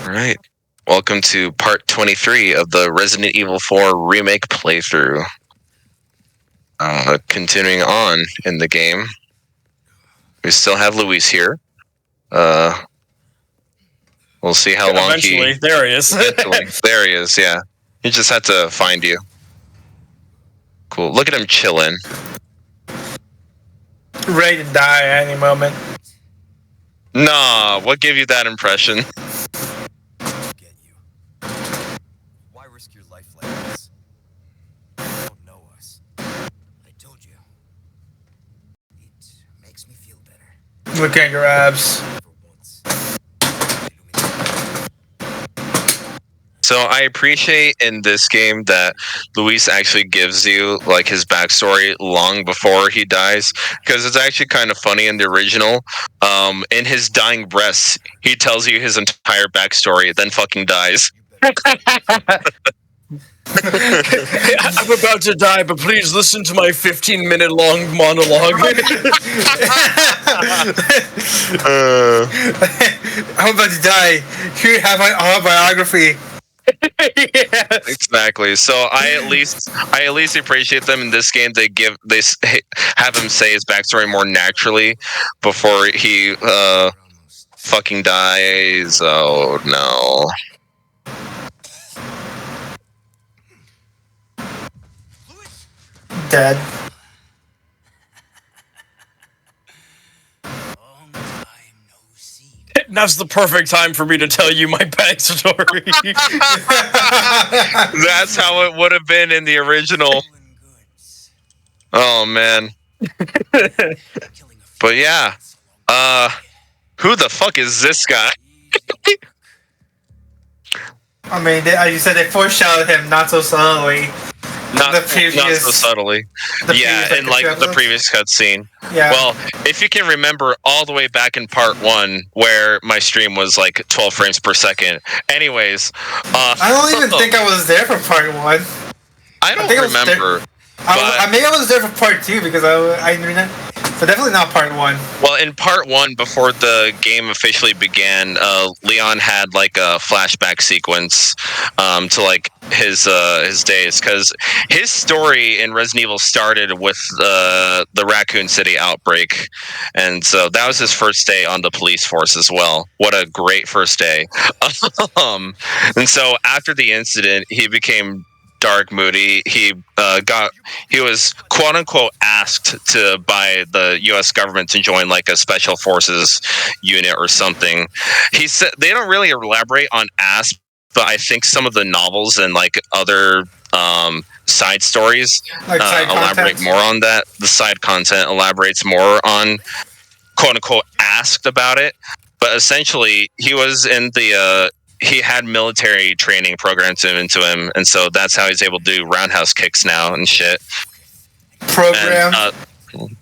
Alright. Welcome to part 23 of the Resident Evil 4 Remake playthrough. Continuing on in the game. We still have Luis here. We'll see how long Eventually, there he is. There he is, yeah. He just had to find you. Cool. Look at him chilling. Ready to die at any moment. Nah, what gave you that impression? Get you. Why risk your life like this? You don't know us. I told you. It makes me feel better. Look at your abs. For once. So I appreciate in this game that Luis actually gives you like his backstory long before he dies, because it's actually kind of funny in the original. In his dying breaths, he tells you his entire backstory, then fucking dies. I'm about to die, but please listen to my 15-minute long monologue. I'm about to die. Here you have my autobiography. Yeah. Exactly. So I at least appreciate them in this game. They have him say his backstory more naturally before he fucking dies. Oh no. Dead. Long time no see. Now's the perfect time for me to tell you my backstory. That's how it would have been in the original. Stolen goods. Oh man. Killing a But yeah. Who the fuck is this guy? I mean, as you said, they foreshadowed him not so subtly. Not The previous- so subtly. Yeah, in like the previous cutscene. Yeah. Well, if you can remember all the way back in part 1 where my stream was like 12 frames per second. Anyways, I don't even think I was there for part 1. I don't think I was remember. I maybe I was there for part 2 because I but definitely not part 1. Well, in part 1, before the game officially began, Leon had like a flashback sequence to like his days, because his story in Resident Evil started with the Raccoon City outbreak, and so that was his first day on the police force as well. What a great first day! And so after the incident, he became dark, moody. He was quote unquote asked to by the U.S. government to join like a special forces unit or something. He said they don't really elaborate on ask, but I think some of the novels and like other side stories Like side elaborate content. more on that. The side content elaborates more on quote unquote asked about it. But essentially, he was in the he had military training programmed into him, and so that's how he's able to do roundhouse kicks now and shit. Program. And,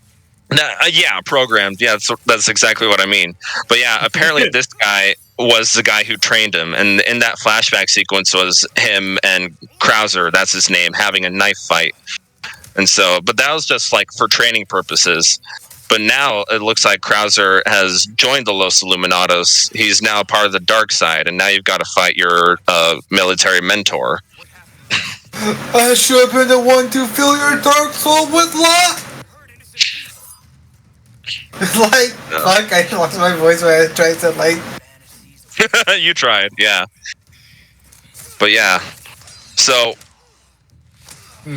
yeah, programmed. Yeah, that's exactly what I mean. But yeah, apparently this guy was the guy who trained him, and in that flashback sequence was him and Krauser, that's his name, having a knife fight. And so, but that was just like for training purposes. But now it looks like Krauser has joined the Los Illuminados. He's now part of the dark side, and now you've got to fight your military mentor. I should have been the one to fill your dark soul with light. Like, fuck, I lost my voice when I tried to like. You tried, yeah. But yeah, so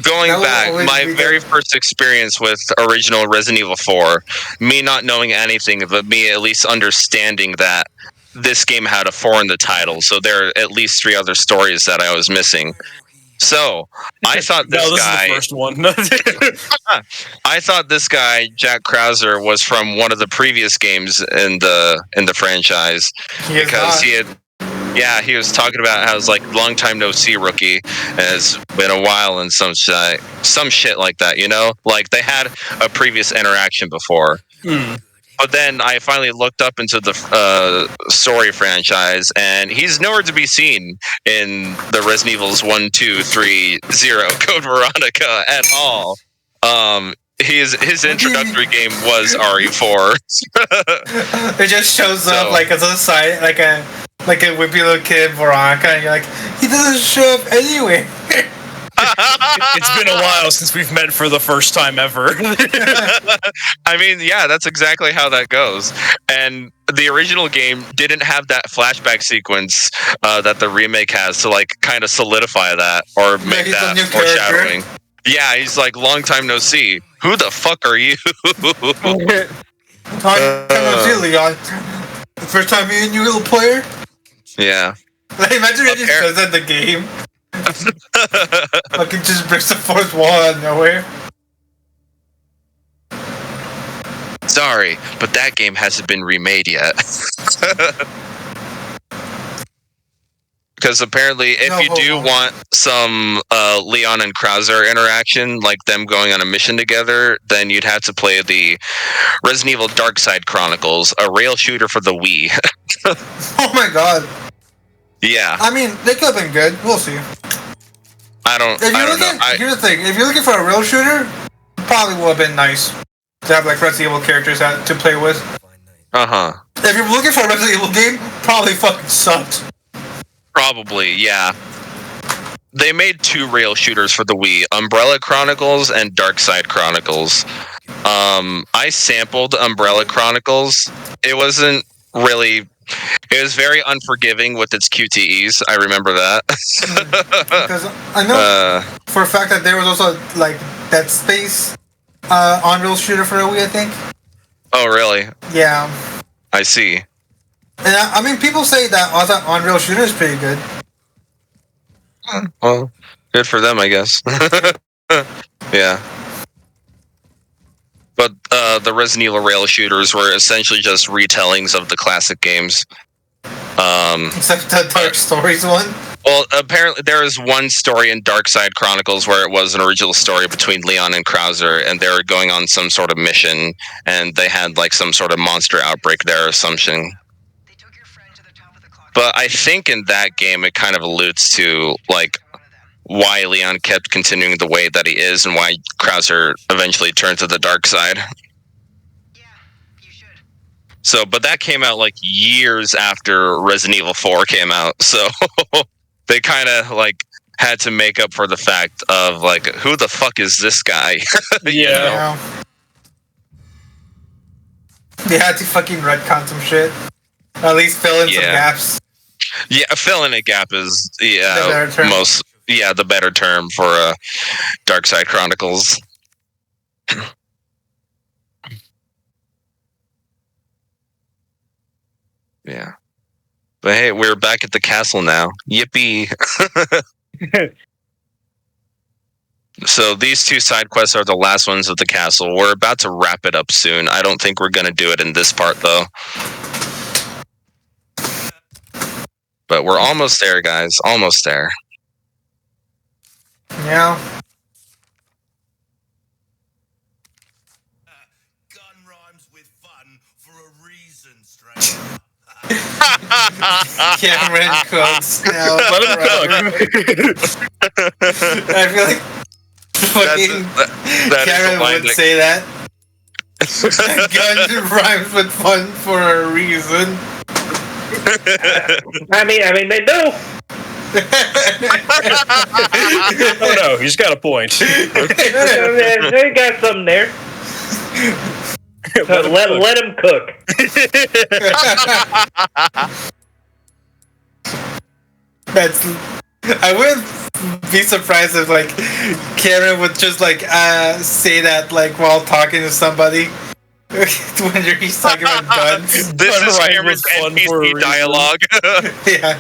going That will back, always my be very the- first experience with original Resident Evil 4, me not knowing anything, but me at least understanding that this game had a 4 in the title, so there are at least 3 other stories that I was missing. So I thought this no, this guy, is the first one. I thought this guy Jack Krauser was from one of the previous games in the franchise, He is because not. he had. Yeah, he was talking about how it's like long time no see rookie. It's been a while and some shit like that, you know? Like they had a previous interaction before. But then I finally looked up into the story franchise, and he's nowhere to be seen in the Resident Evils 1, 2, 3, 0 Code Veronica at all. His introductory game was RE4. It just shows up So- like as a side, like a like a whippy little kid, Veronica, and you're like, he doesn't show up anyway. It's been a while since we've met for the first time ever. I mean, yeah, that's exactly how that goes. And the original game didn't have that flashback sequence that the remake has to like kind of solidify that or make he's a that new foreshadowing. Yeah, he's like, long time no see. Who the fuck are you? Leon. The first time me and you little player? Yeah. Like, imagine if he just says that in the game. Fucking just breaks the fourth wall out of nowhere. Sorry, but that game hasn't been remade yet. Because apparently, if you do want some Leon and Krauser interaction, like them going on a mission together, then you'd have to play the Resident Evil Dark Side Chronicles, a rail shooter for the Wii. Oh my god. Yeah. I mean, they could have been good. We'll see. I don't know. Here's the thing. If you're looking for a rail shooter, probably would have been nice to have like Resident Evil characters to play with. Uh-huh. If you're looking for a Resident Evil game, probably fucking sucked. Probably, yeah. They made 2 rail shooters for the Wii, Umbrella Chronicles and Dark Side Chronicles. I sampled Umbrella Chronicles. It wasn't really... It was very unforgiving with its QTEs. I remember that. Because I know for a fact that there was also like Dead Space on-rail shooter for the Wii, I think. Oh, really? Yeah. I see. And I mean, people say that other on-rail shooter is pretty good. Well, good for them, I guess. Yeah. But the Resident Evil rail shooters were essentially just retellings of the classic games. Except the Dark Stories one. Well, apparently there is one story in Dark Side Chronicles where it was an original story between Leon and Krauser, and they were going on some sort of mission, and they had like some sort of monster outbreak there or something. But I think in that game it kind of alludes to like why Leon kept continuing the way that he is and why Krauser eventually turned to the dark side. Yeah, you should. So, but that came out like years after Resident Evil 4 came out, so they kind of like had to make up for the fact of like, who the fuck is this guy? Yeah. They had to fucking retcon some shit. Or at least fill in some gaps. Yeah, filling a gap is The better term. the better term for Dark Side Chronicles. Yeah. But hey, we're back at the castle now. Yippee. So these 2 side quests are the last ones of the castle. We're about to wrap it up soon. I don't think we're going to do it in this part, though. But we're almost there, guys. Almost there. Yeah. Gun rhymes with fun for a reason, stranger. Cameron cooks now. Let him cook. I feel like fucking that Cameron would say that. Gun rhymes with fun for a reason. I mean, they do. Oh no, he's got a point. They got something there. So let him cook. That's. I wouldn't be surprised if like Cameron would just like say that like while talking to somebody when he's talking about guns. This is Gun Cameron's rhymes with fun for a NPC reason. dialogue. Yeah.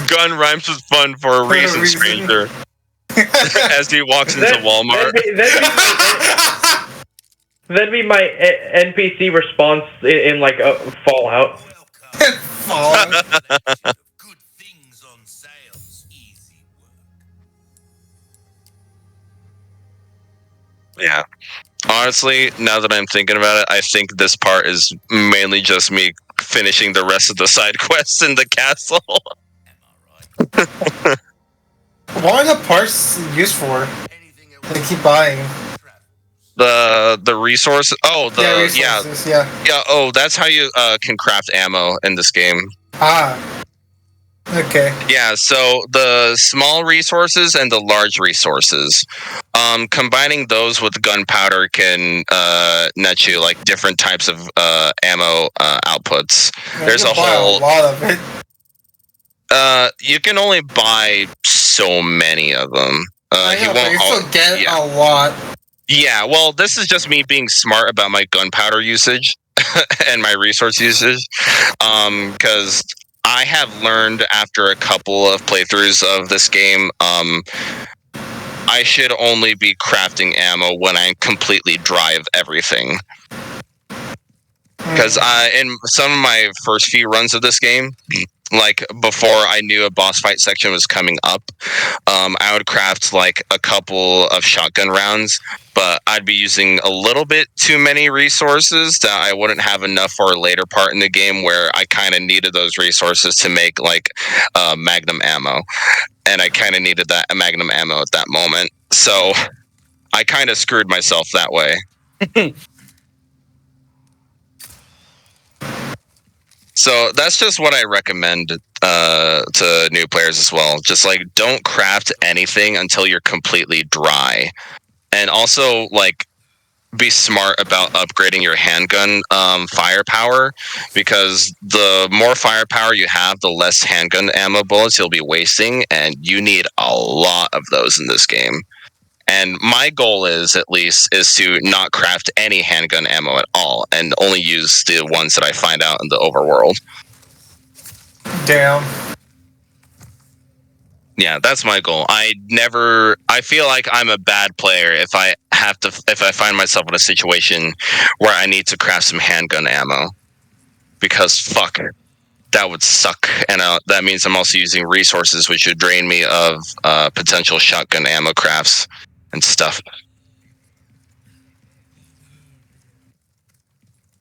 Gun rhymes with fun for a reason, stranger. As he walks into Walmart. That'd be my NPC response in like a Fallout. Fallout. Good things on sales, easy work. Yeah. Honestly, now that I'm thinking about it, I think this part is mainly just me finishing the rest of the side quests in the castle. What are the parts used for? They keep buying. The resource. Oh, Resources, yeah. Oh, that's how you can craft ammo in this game. Ah. Okay. Yeah, so the small resources and the large resources, combining those with gunpowder can net you like different types of ammo outputs. Man, There's you a buy whole. a lot of it. You can only buy so many of them. I He know, but won't. you still get yeah. a lot. Yeah, well, this is just me being smart about my gunpowder usage and my resource usage. Because I have learned after a couple of playthroughs of this game, I should only be crafting ammo when I'm completely dry of everything. Because in some of my first few runs of this game, like before I knew a boss fight section was coming up, I would craft like a couple of shotgun rounds, but I'd be using a little bit too many resources that I wouldn't have enough for a later part in the game where I kind of needed those resources to make like magnum ammo, and I kind of needed that magnum ammo at that moment. So I kind of screwed myself that way. So that's just what I recommend to new players as well. Just like don't craft anything until you're completely dry, and also like be smart about upgrading your handgun firepower, because the more firepower you have, the less handgun ammo bullets you'll be wasting, and you need a lot of those in this game. And my goal is, at least, is to not craft any handgun ammo at all, and only use the ones that I find out in the overworld. Damn. Yeah, that's my goal. I feel like I'm a bad player if I find myself in a situation where I need to craft some handgun ammo, because fuck, that would suck. And that means I'm also using resources which would drain me of potential shotgun ammo crafts and stuff.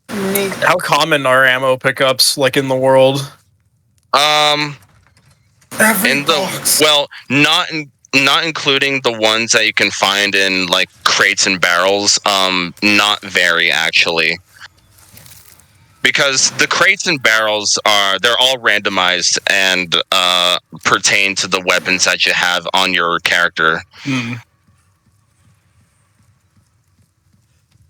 How common are ammo pickups like in the world? Every box. Not including the ones that you can find in like crates and barrels. Not very, actually, because the crates and barrels they're all randomized and pertain to the weapons that you have on your character.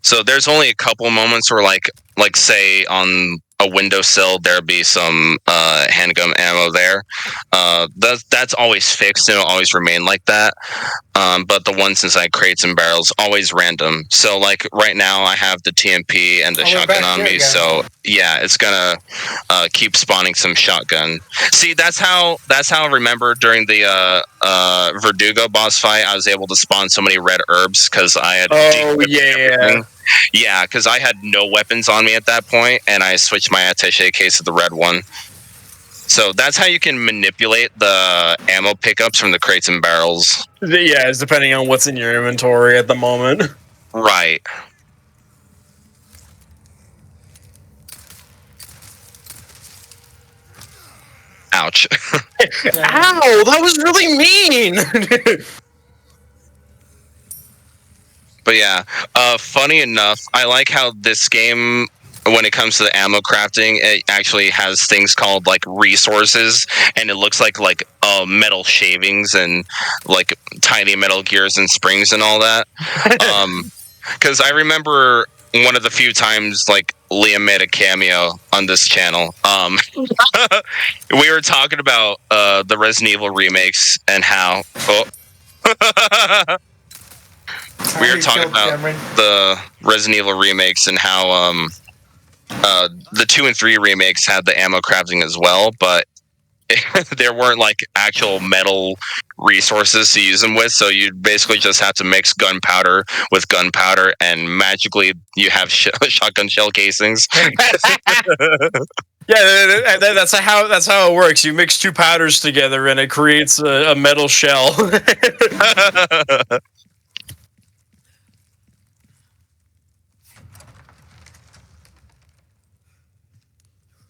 So there's only a couple moments where like say on a windowsill there'll be some handgun ammo there. That's always fixed and it'll always remain like that. But the ones inside crates and barrels always random. So like right now I have the TMP and the shotgun on me. So yeah, it's gonna keep spawning some shotgun. See, that's how I remember during the Verdugo boss fight I was able to spawn so many red herbs, because I had everything. Yeah, because I had no weapons on me at that point, and I switched my attaché case to the red one. So that's how you can manipulate the ammo pickups from the crates and barrels. Yeah, it's depending on what's in your inventory at the moment. Right. Ouch. Ow, that was really mean! But yeah, funny enough, I like how this game, when it comes to the ammo crafting, it actually has things called like resources, and it looks like metal shavings and like tiny metal gears and springs and all that. Because I remember one of the few times like Liam made a cameo on this channel. We were talking about the Resident Evil remakes and how. We were talking about the Resident Evil remakes and how the 2 and 3 remakes had the ammo crafting as well, but there weren't like actual metal resources to use them with, so you basically just have to mix gunpowder with gunpowder, and magically you have shotgun shell casings. Yeah, that's how it works. You mix two powders together, and it creates a metal shell.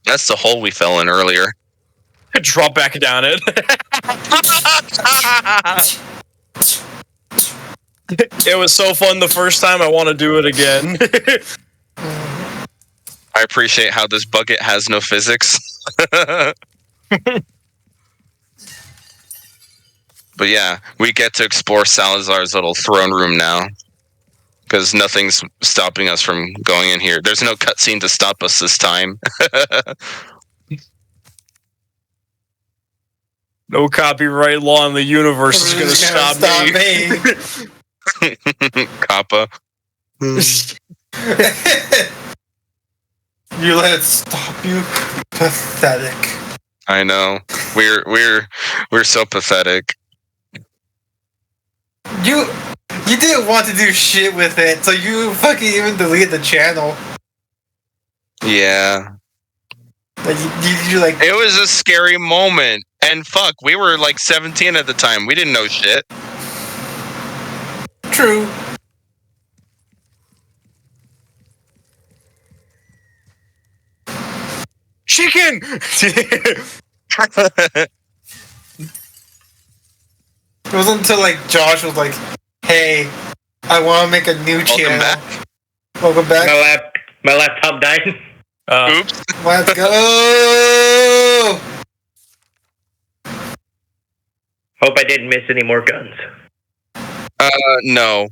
That's the hole we fell in earlier. Drop back down it. It was so fun the first time. I want to do it again. I appreciate how this bucket has no physics. But yeah, we get to explore Salazar's little throne room now. Because nothing's stopping us from going in here. There's no cutscene to stop us this time. No copyright law in the universe is going to stop me. Kappa. You let it stop you? Pathetic. I know. We're so pathetic. You didn't want to do shit with it, so you fucking even deleted the channel. Yeah. Like you like. It was a scary moment. And fuck, we were like 17 at the time. We didn't know shit. True. Chicken! It wasn't until like Josh was like, "Hey, I want to make a new channel." Back. Welcome back. My laptop died. Oops. Let's go. Hope I didn't miss any more guns. No.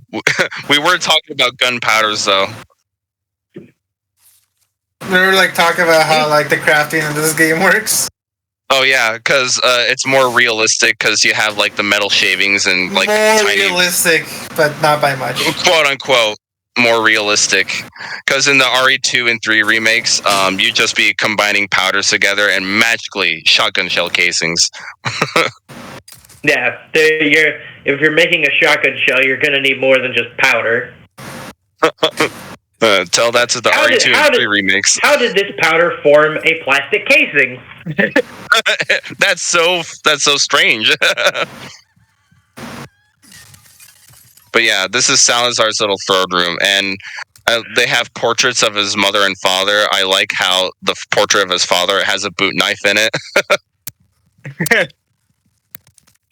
We were talking about gunpowders though. We were like talking about how like the crafting in this game works. Oh yeah, because it's more realistic because you have like the metal shavings and like More tiny, realistic, but not by much. quote unquote, more realistic. Because in the RE2 and 3 remakes, you just be combining powders together and magically shotgun shell casings. Yeah, if you're making a shotgun shell, you're gonna need more than just powder. Tell that to the RE2 and 3 remakes. How did this powder form a plastic casing? That's so strange. But yeah, this is Salazar's little throne room, and they have portraits of his mother and father. I like how the portrait of his father has a boot knife in it.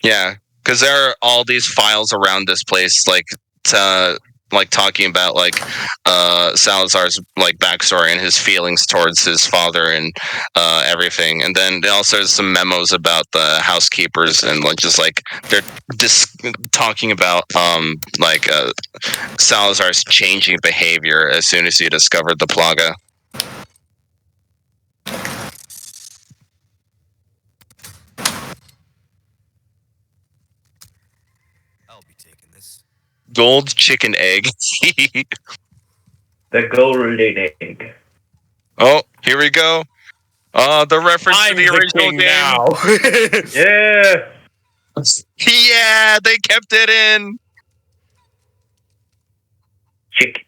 Yeah, because there are all these files around this place, like talking about like Salazar's like backstory and his feelings towards his father and everything. And then also there's some memos about the housekeepers and like just like they're just talking about Salazar's changing behavior as soon as he discovered the plaga. I'll be taking this. Gold chicken egg. The golden egg. Oh, here we go. The reference to the original game. Now. Yeah. Yeah, they kept it in. Chicken.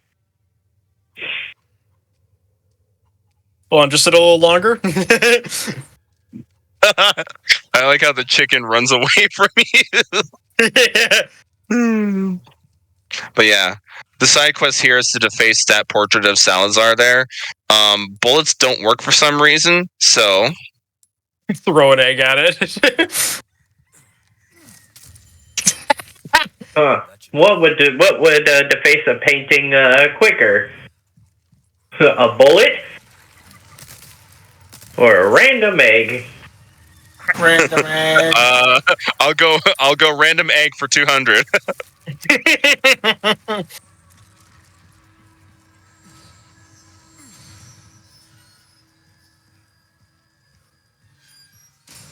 Hold on, just a little longer. I like how the chicken runs away from you. But yeah, the side quest here is to deface that portrait of Salazar there. Bullets don't work for some reason, so Throw an egg at it. What would deface a painting quicker? A bullet or a random egg? Random egg. I'll go random egg for 200.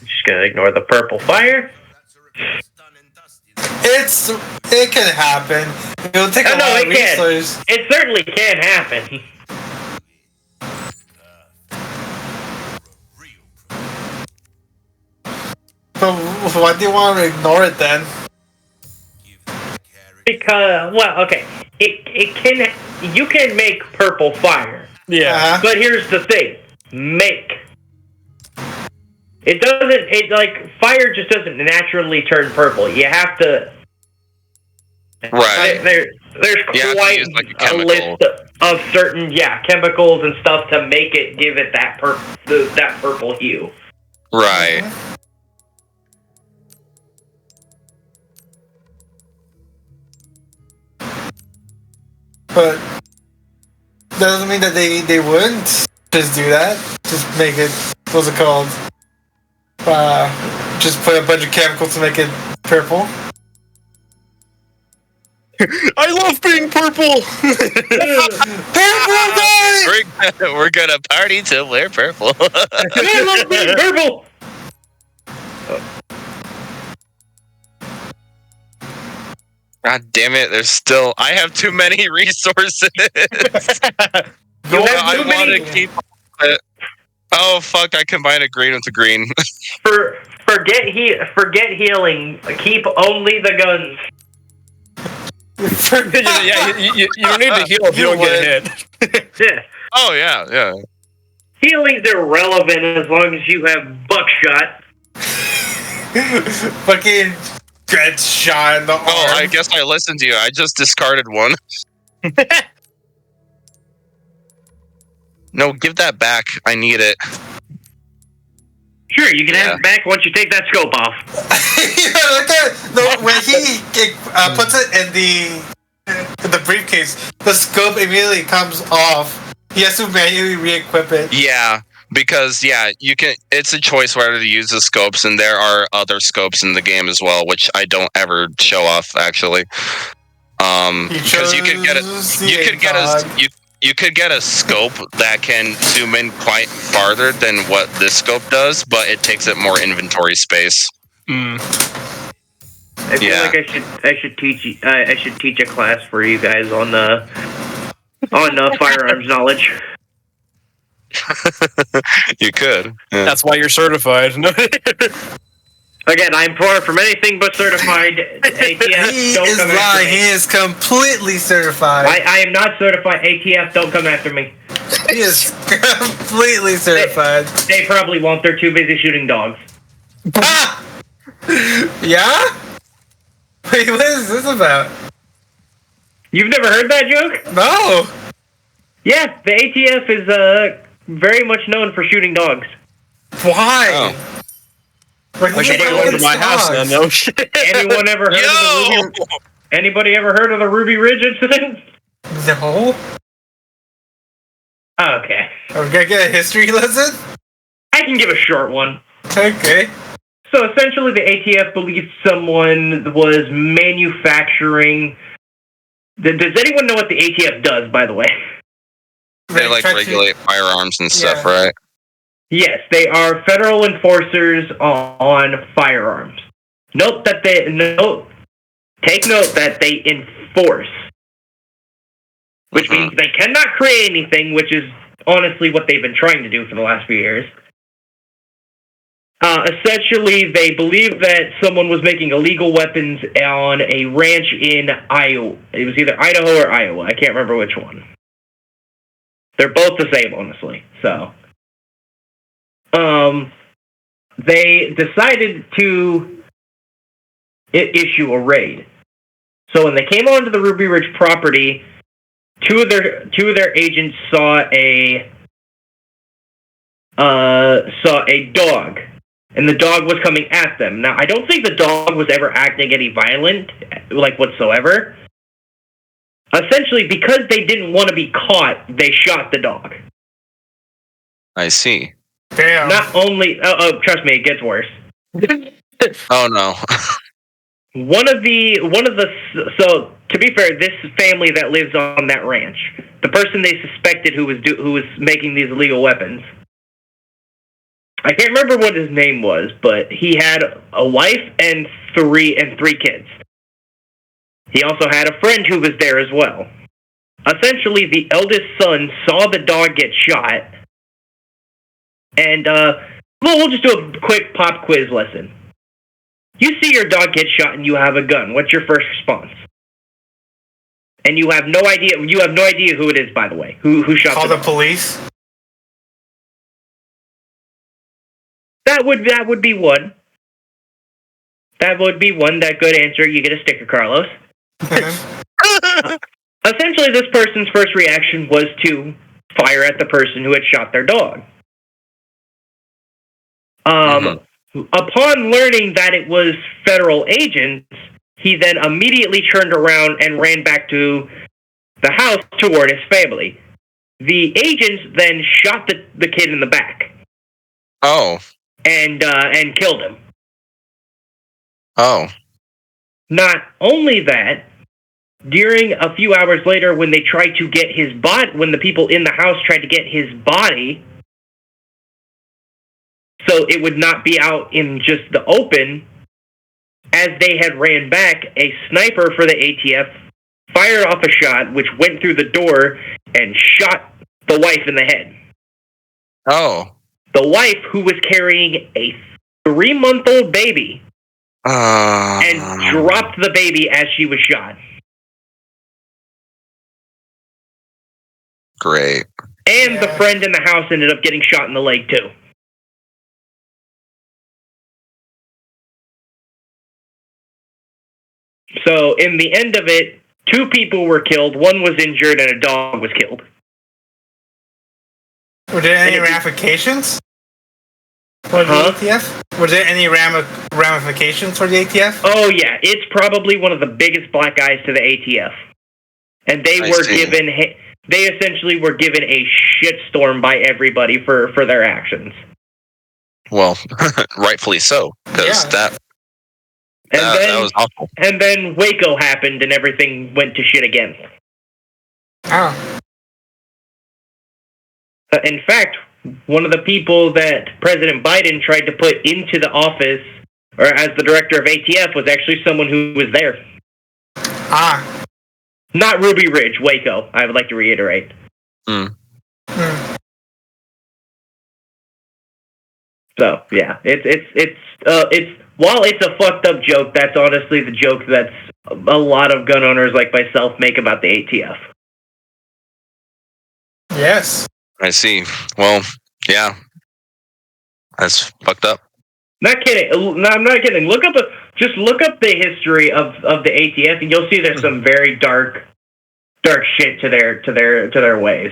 Just gonna ignore the purple fire. It can happen. It'll take a lot of resources. It certainly can happen. But why do you want to ignore it then? Because, well, okay, you can make purple fire. Yeah. But here's the thing: fire just doesn't naturally turn purple. You have to. Right. There's quite like a list of certain chemicals and stuff to make it give it that purple hue. Right. But that doesn't mean that they wouldn't just do that. Just make it, what's it called? Just put a bunch of chemicals to make it Purple. I love being purple. Purple guy! We're gonna party till we're purple. I love being purple. God damn it! There's still. I have too many resources. You have I too want many. to keep it. Oh fuck! I combined a green with a green. Forget healing. Keep only the guns. Yeah, you don't need to heal if you don't get hit. Yeah. Oh yeah. Healing's irrelevant as long as you have buckshot. Fucking get shot in the arm. Oh, I guess I listened to you. I just discarded one. No, give that back. I need it. Sure, you can have it back once you take that scope off. Yeah, look at when he puts it in the briefcase, the scope immediately comes off. He has to manually re-equip it. Yeah, because you can. It's a choice whether to use the scopes, and there are other scopes in the game as well, which I don't ever show off actually. Because you could get a scope that can zoom in quite farther than what this scope does, but it takes up more inventory space. Mm. I feel like I should teach a class for you guys on firearms knowledge. You could. Yeah. That's why you're certified. Again, I'm far from anything but certified. ATF, He don't is come after lying. me. He is completely certified. I am not certified. ATF, don't come after me. He is completely certified. They probably won't. They're too busy shooting dogs. Ah! Yeah? Wait, what is this about? You've never heard that joke? No. Yeah, the ATF is very much known for shooting dogs. Why? Oh. Like, I should bring one to my house then. No shit. Anyone ever heard of the Ruby? Anybody ever heard of the Ruby Ridge incident? No. Okay, Are we gonna get a history lesson? I can give a short one. Okay. So essentially, the ATF believed someone was manufacturing. Does anyone know what the ATF does, by the way? They regulate firearms and stuff, right? Yes, they are federal enforcers on firearms. Take note that they enforce, which means they cannot create anything, which is honestly what they've been trying to do for the last few years. Essentially, they believe that someone was making illegal weapons on a ranch in Iowa. It was either Idaho or Iowa. I can't remember which one. They're both the same, honestly. So, they decided to issue a raid. So when they came onto the Ruby Ridge property, two of their agents saw a dog, and the dog was coming at them. Now, I don't think the dog was ever acting any violent, like whatsoever. Essentially, because they didn't want to be caught, they shot the dog. I see. Damn. Not only, trust me, it gets worse. Oh no. So to be fair, this family that lives on that ranch, the person they suspected who was making these illegal weapons, I can't remember what his name was, but he had a wife and three kids. He also had a friend who was there as well. Essentially, the eldest son saw the dog get shot, and we'll just do a quick pop quiz lesson. You see your dog get shot and you have a gun. What's your first response? And you have no idea. You have no idea who it is, by the way. Who shot Call the the dog. police? That would be one. That would be one. That good answer. You get a sticker, Carlos. Essentially, this person's first reaction was to fire at the person who had shot their dog. Upon learning that it was federal agents, he then immediately turned around and ran back to the house to warn his family. The agents then shot the kid in the back. Oh. And killed him. Oh. Not only that, during a few hours later, when they tried to get his body, when the people in the house tried to get his body, so it would not be out in just the open, as they had ran back, a sniper for the ATF fired off a shot, which went through the door and shot the wife in the head. Oh. The wife, who was carrying a 3-month-old baby, and dropped the baby as she was shot. Great. And the friend in the house ended up getting shot in the leg, too. So, in the end of it, 2 people were killed, 1 was injured, and a dog was killed. Were there any ramifications for the ATF? Were there any ramifications for the ATF? Oh, yeah. It's probably one of the biggest black eyes to the ATF. And they they essentially were given a shitstorm by everybody for their actions. Well, rightfully so, because that was awful. And then Waco happened and everything went to shit again. Oh. In fact, one of the people that President Biden tried to put into the office, or as the director of ATF, was actually someone who was there. Ah. Not Ruby Ridge, Waco, I would like to reiterate. Mm. So, yeah, it's while it's a fucked up joke, that's honestly the joke that's a lot of gun owners like myself make about the ATF. Yes. I see. Well, yeah. That's fucked up. Not kidding. No, I'm not kidding. Just look up the history of the ATF, and you'll see there's some very dark shit to their ways.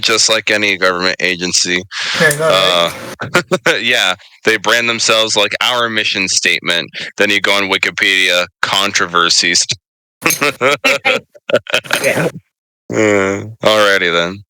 Just like any government agency. Yeah, they brand themselves like our mission statement. Then you go on Wikipedia, controversies. Yeah. Alrighty then.